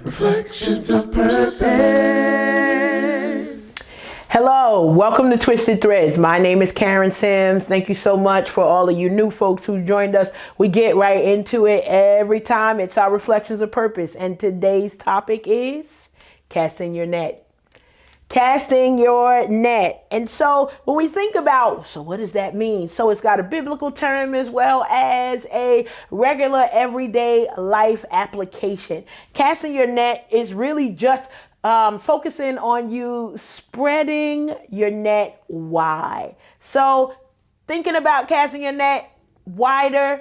Reflections of Purpose. Hello, welcome to Twisted Threads. My name is Karen Sims. Thank you so much for all of you new folks who joined us. We get right into it every time. It's our Reflections of Purpose. And today's topic is casting your net. Casting your net. And so when we think about, so what does that mean? So it's got a biblical term as well as a regular everyday life application. Casting your net is really just focusing on you spreading your net wide. So thinking about casting your net wider,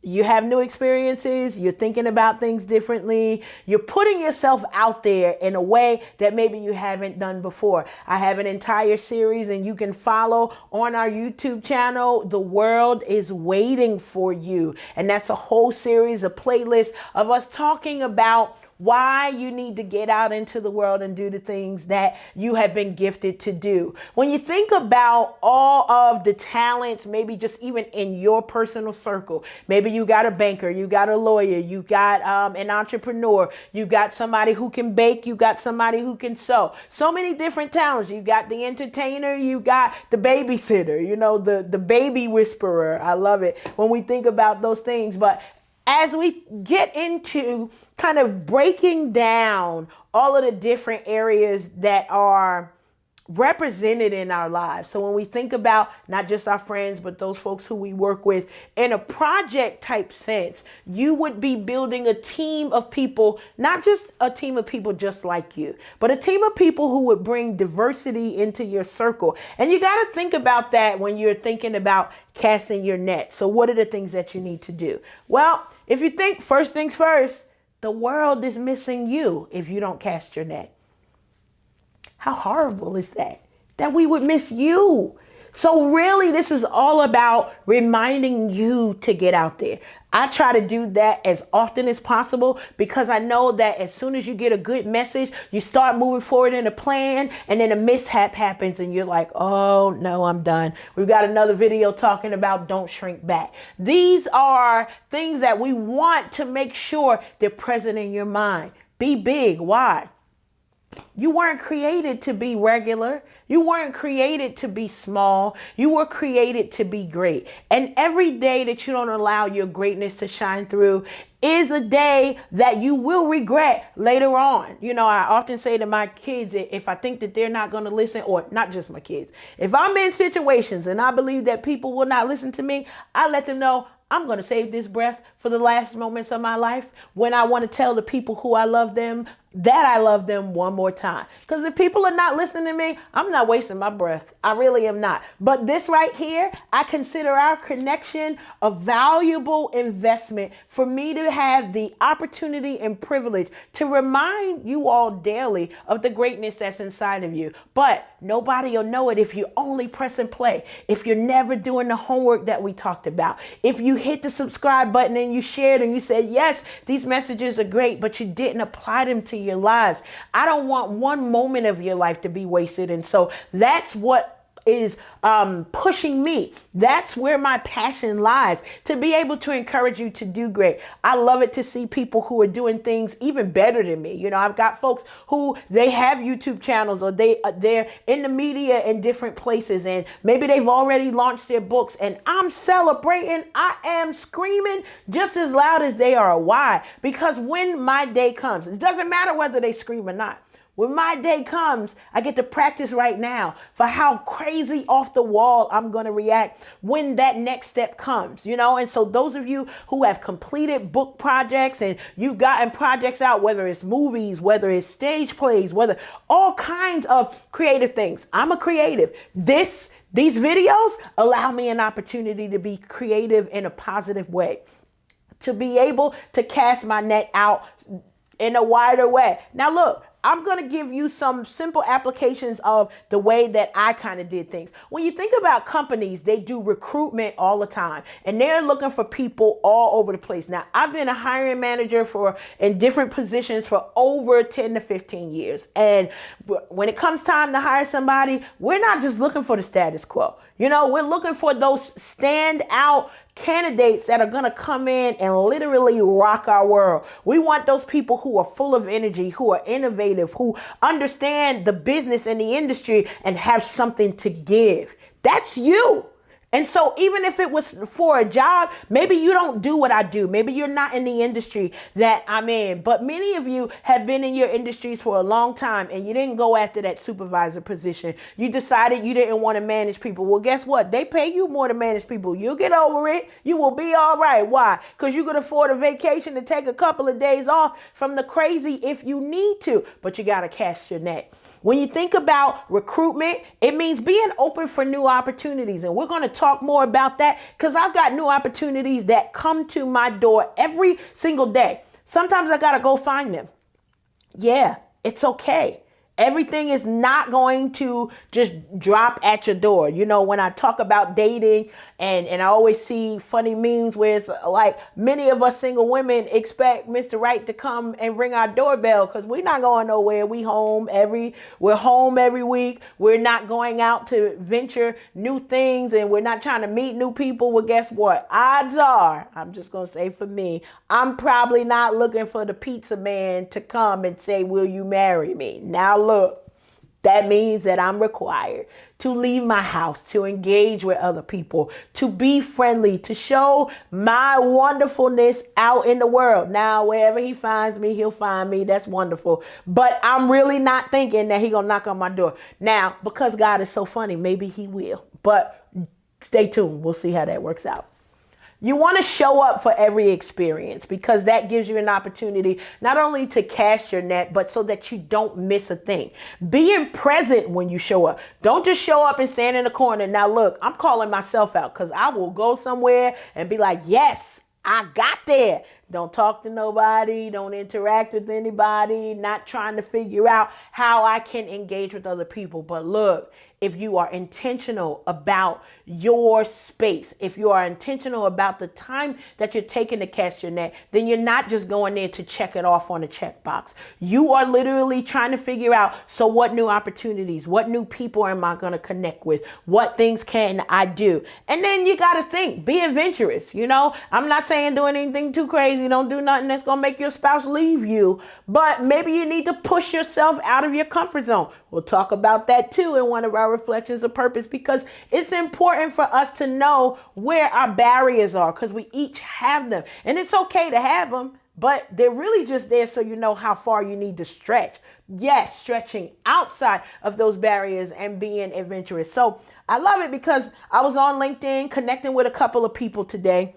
you have new experiences, you're thinking about things differently, you're putting yourself out there in a way that maybe you haven't done before. I have an entire series and you can follow on our YouTube channel, The World is Waiting for You. And that's a whole series, a playlist of us talking about why you need to get out into the world and do the things that you have been gifted to do. When you think about all of the talents, maybe just even in your personal circle, maybe you got a banker, you got a lawyer, you got an entrepreneur, you got somebody who can bake, you got somebody who can sew. So many different talents. You got the entertainer, you got the babysitter, you know, the baby whisperer. I love it when we think about those things. But as we get into kind of breaking down all of the different areas that are represented in our lives. So when we think about not just our friends, but those folks who we work with in a project type sense, you would be building a team of people, not just a team of people just like you, but a team of people who would bring diversity into your circle. And you got to think about that when you're thinking about casting your net. So what are the things that you need to do? Well, if you think first things first, the world is missing you if you don't cast your net. How horrible is that? That we would miss you. So really, this is all about reminding you to get out there. I try to do that as often as possible because I know that as soon as you get a good message, you start moving forward in a plan and then a mishap happens and you're like, oh no, I'm done. We've got another video talking about don't shrink back. These are things that we want to make sure they're present in your mind. Be big. Why? You weren't created to be regular. You weren't created to be small. You were created to be great. And every day that you don't allow your greatness to shine through is a day that you will regret later on. You know, I often say to my kids, if I think that they're not going to listen, or not just my kids, if I'm in situations and I believe that people will not listen to me, I let them know I'm going to save this breath for the last moments of my life when I want to tell the people who I love them that I love them one more time. Because if people are not listening to me, I'm not wasting my breath. I really am not. But this right here, I consider our connection a valuable investment for me to have the opportunity and privilege to remind you all daily of the greatness that's inside of you. But nobody will know it if you only press and play, if you're never doing the homework that we talked about, if you hit the subscribe button and you shared and you said, yes, these messages are great, but you didn't apply them to your lives. I don't want one moment of your life to be wasted. And so that's what is pushing me. That's where my passion lies, to be able to encourage you to do great. I love it to see people who are doing things even better than me. You know, I've got folks who they have YouTube channels or they're in the media in different places and maybe they've already launched their books and I'm celebrating. I am screaming just as loud as they are. Why? Because when my day comes, it doesn't matter whether they scream or not. When my day comes, I get to practice right now for how crazy off the wall I'm going to react when that next step comes, you know? And so those of you who have completed book projects and you've gotten projects out, whether it's movies, whether it's stage plays, whether all kinds of creative things. I'm a creative. These videos allow me an opportunity to be creative in a positive way, to be able to cast my net out in a wider way. Now, look, I'm going to give you some simple applications of the way that I kind of did things. When you think about companies, they do recruitment all the time and they're looking for people all over the place. Now, I've been a hiring manager in different positions for over 10 to 15 years. And when it comes time to hire somebody, we're not just looking for the status quo. You know, we're looking for those standout candidates that are going to come in and literally rock our world. We want those people who are full of energy, who are innovative, who understand the business and the industry and have something to give. That's you. And so even if it was for a job, maybe you don't do what I do. Maybe you're not in the industry that I'm in. But many of you have been in your industries for a long time and you didn't go after that supervisor position. You decided you didn't want to manage people. Well, guess what? They pay you more to manage people. You'll get over it. You will be all right. Why? Because you can afford a vacation to take a couple of days off from the crazy if you need to. But you got to cast your net. When you think about recruitment, it means being open for new opportunities. And we're going to talk more about that because I've got new opportunities that come to my door every single day. Sometimes I got to go find them. Yeah, it's okay. Everything is not going to just drop at your door. You know, when I talk about dating and I always see funny memes where it's like many of us single women expect Mr. Right to come and ring our doorbell because we're not going nowhere. We're home every week. We're not going out to venture new things and we're not trying to meet new people. Well, guess what? Odds are, I'm just going to say for me, I'm probably not looking for the pizza man to come and say, will you marry me? Now, look, that means that I'm required to leave my house, to engage with other people, to be friendly, to show my wonderfulness out in the world. Now, wherever he finds me, he'll find me. That's wonderful. But I'm really not thinking that he's going to knock on my door. Now, because God is so funny, maybe he will. But stay tuned. We'll see how that works out. You want to show up for every experience because that gives you an opportunity not only to cast your net, but so that you don't miss a thing. Being present when you show up. Don't just show up and stand in the corner. Now, look, I'm calling myself out because I will go somewhere and be like, yes, I got there. Don't talk to nobody. Don't interact with anybody. Not trying to figure out how I can engage with other people. But look, if you are intentional about your space, if you are intentional about the time that you're taking to cast your net, then you're not just going there to check it off on a checkbox. You are literally trying to figure out, so what new opportunities, what new people am I going to connect with? What things can I do? And then you got to think, be adventurous. You know, I'm not saying doing anything too crazy. Don't do nothing that's going to make your spouse leave you. But maybe you need to push yourself out of your comfort zone. We'll talk about that too in one of our reflections of purpose, because it's important for us to know where our barriers are, because we each have them. And it's okay to have them, but they're really just there so you know how far you need to stretch. Yes, stretching outside of those barriers and being adventurous. So I love it because I was on LinkedIn connecting with a couple of people today,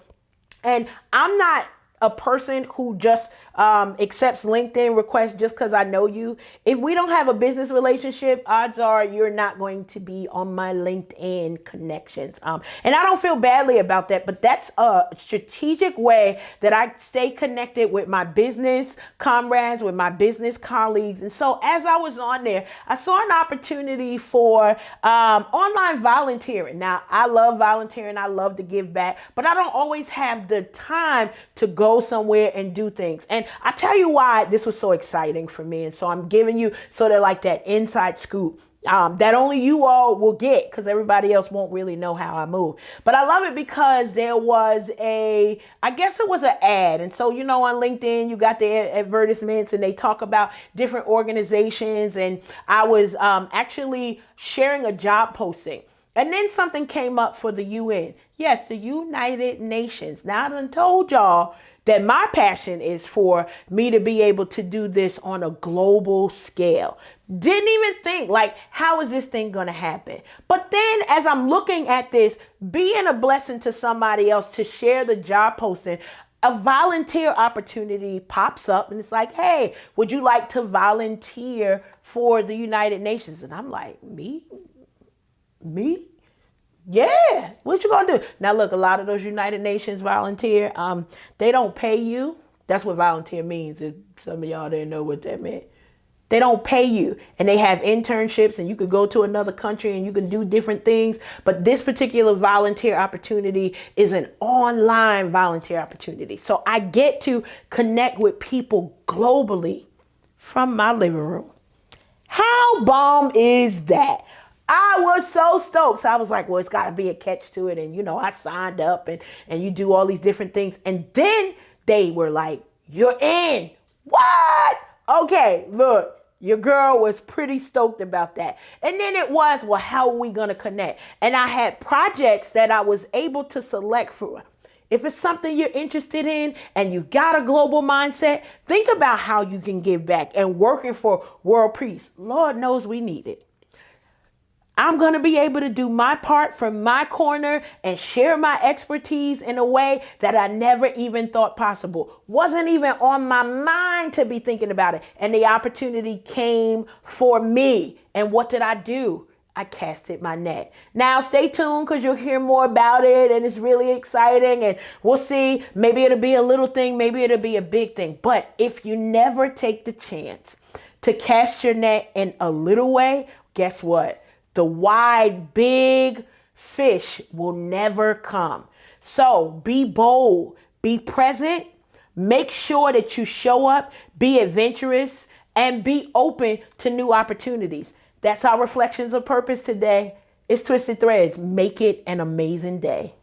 and I'm not a person who just accepts LinkedIn requests just because I know you. If we don't have a business relationship, odds are you're not going to be on my LinkedIn connections. And I don't feel badly about that, but that's a strategic way that I stay connected with my business comrades, with my business colleagues. And so as I was on there, I saw an opportunity for online volunteering. Now, I love volunteering. I love to give back, but I don't always have the time to go somewhere and do things. And I tell you why this was so exciting for me. And so I'm giving you sort of like that inside scoop that only you all will get, because everybody else won't really know how I move. But I love it because there was I guess it was an ad. And so, you know, on LinkedIn, you got the advertisements and they talk about different organizations. And I was actually sharing a job posting. And then something came up for the UN. Yes, the United Nations. Now, I done told y'all that my passion is for me to be able to do this on a global scale. Didn't even think, like, how is this thing going to happen? But then as I'm looking at this, being a blessing to somebody else to share the job posting, a volunteer opportunity pops up and it's like, hey, would you like to volunteer for the United Nations? And I'm like, me? Yeah, what you gonna do? Now look, a lot of those United Nations volunteer, they don't pay you. That's what volunteer means. If some of y'all didn't know what that meant. They don't pay you, and they have internships, and you could go to another country and you can do different things. But this particular volunteer opportunity is an online volunteer opportunity. So I get to connect with people globally from my living room. How bomb is that? I was so stoked. So I was like, well, it's got to be a catch to it. And, you know, I signed up and you do all these different things. And then they were like, you're in. What? Okay, look. Your girl was pretty stoked about that. And then it was, well, how are we going to connect? And I had projects that I was able to select for. If it's something you're interested in and you got a global mindset, think about how you can give back and working for world peace. Lord knows we need it. I'm going to be able to do my part from my corner and share my expertise in a way that I never even thought possible. Wasn't even on my mind to be thinking about it. And the opportunity came for me. And what did I do? I casted my net. Now stay tuned because you'll hear more about it and it's really exciting and we'll see. Maybe it'll be a little thing, maybe it'll be a big thing. But if you never take the chance to cast your net in a little way, guess what? The wide, big fish will never come. So be bold, be present, make sure that you show up, be adventurous, and be open to new opportunities. That's our Reflections of Purpose today. It's Twisted Threads. Make it an amazing day.